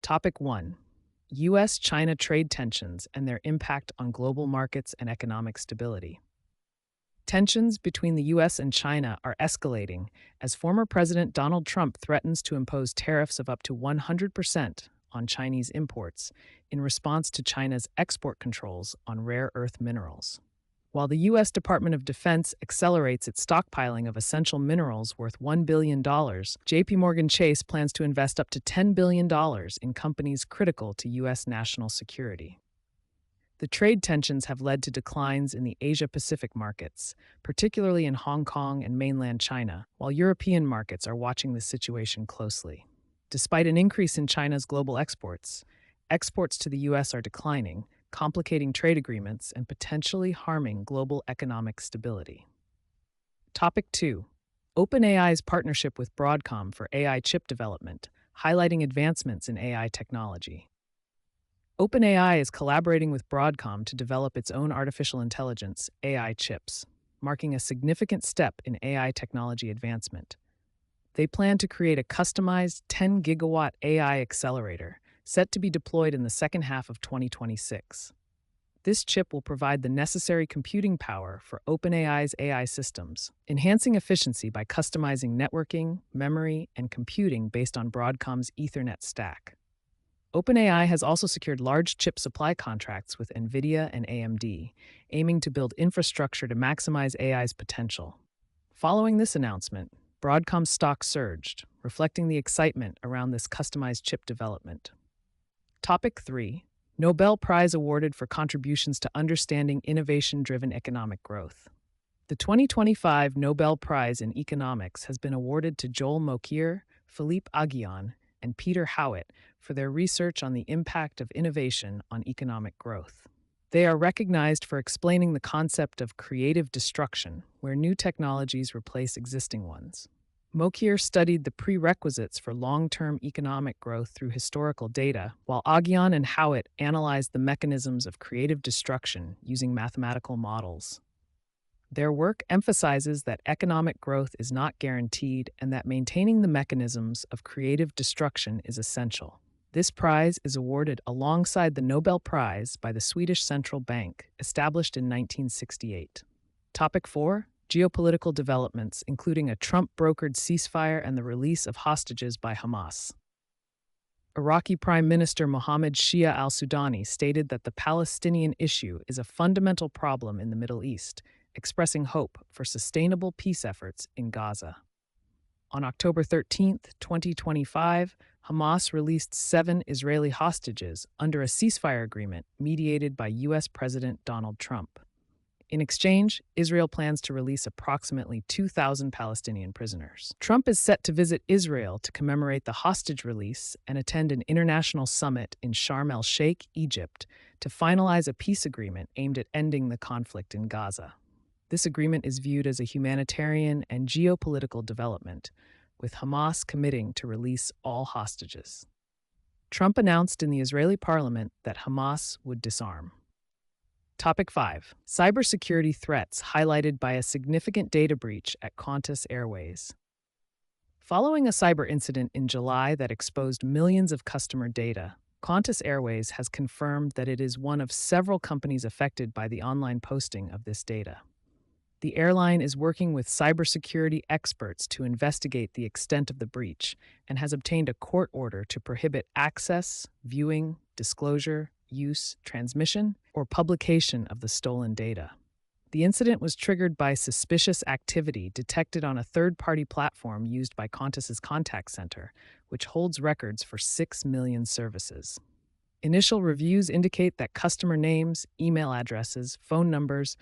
Topic 1: U.S. China trade tensions and their impact on global markets and economic stability. Tensions between the U.S. and China are escalating as former President Donald Trump threatens to impose tariffs of up to 100% on Chinese imports in response to China's export controls on rare earth minerals. While the U.S. Department of Defense accelerates its stockpiling of essential minerals worth $1 billion, JP Morgan Chase plans to invest up to $10 billion in companies critical to U.S. national security. The trade tensions have led to declines in the Asia-Pacific markets, particularly in Hong Kong and mainland China, while European markets are watching the situation closely. Despite an increase in China's global exports, exports to the U.S. are declining, complicating trade agreements and potentially harming global economic stability. Topic 2: OpenAI's partnership with Broadcom for AI chip development, highlighting advancements in AI technology. OpenAI is collaborating with Broadcom to develop its own artificial intelligence AI chips, marking a significant step in AI technology advancement. They plan to create a customized 10-gigawatt AI accelerator, set to be deployed in the second half of 2026. This chip will provide the necessary computing power for OpenAI's AI systems, enhancing efficiency by customizing networking, memory, and computing based on Broadcom's Ethernet stack. OpenAI has also secured large chip supply contracts with NVIDIA and AMD, aiming to build infrastructure to maximize AI's potential. Following this announcement, Broadcom's stock surged, reflecting the excitement around this customized chip development. Topic 3: Nobel Prize awarded for contributions to understanding innovation-driven economic growth. The 2025 Nobel Prize in Economics has been awarded to Joel Mokyr, Philippe Aghion, and Peter Howitt for their research on the impact of innovation on economic growth. They are recognized for explaining the concept of creative destruction, where new technologies replace existing ones. Mokyr studied the prerequisites for long-term economic growth through historical data, while Aghion and Howitt analyzed the mechanisms of creative destruction using mathematical models. Their work emphasizes that economic growth is not guaranteed and that maintaining the mechanisms of creative destruction is essential. This prize is awarded alongside the Nobel Prize by the Swedish Central Bank, established in 1968. Topic 4: Geopolitical developments, including a Trump-brokered ceasefire and the release of hostages by Hamas. Iraqi Prime Minister Mohammed Shia al-Sudani stated that the Palestinian issue is a fundamental problem in the Middle East, expressing hope for sustainable peace efforts in Gaza. On October 13, 2025, Hamas released 7 Israeli hostages under a ceasefire agreement mediated by U.S. President Donald Trump. In exchange, Israel plans to release approximately 2,000 Palestinian prisoners. Trump is set to visit Israel to commemorate the hostage release and attend an international summit in Sharm el-Sheikh, Egypt, to finalize a peace agreement aimed at ending the conflict in Gaza. This agreement is viewed as a humanitarian and geopolitical development, with Hamas committing to release all hostages. Trump announced in the Israeli parliament that Hamas would disarm. Topic 5: Cybersecurity threats highlighted by a significant data breach at Qantas Airways. Following a cyber incident in July that exposed millions of customer data, Qantas Airways has confirmed that it is one of several companies affected by the online posting of this data. The airline is working with cybersecurity experts to investigate the extent of the breach and has obtained a court order to prohibit access, viewing, disclosure, use, transmission, or publication of the stolen data. The incident was triggered by suspicious activity detected on a third-party platform used by Qantas's contact center, which holds records for 6 million services. Initial reviews indicate that customer names, email addresses, phone numbers,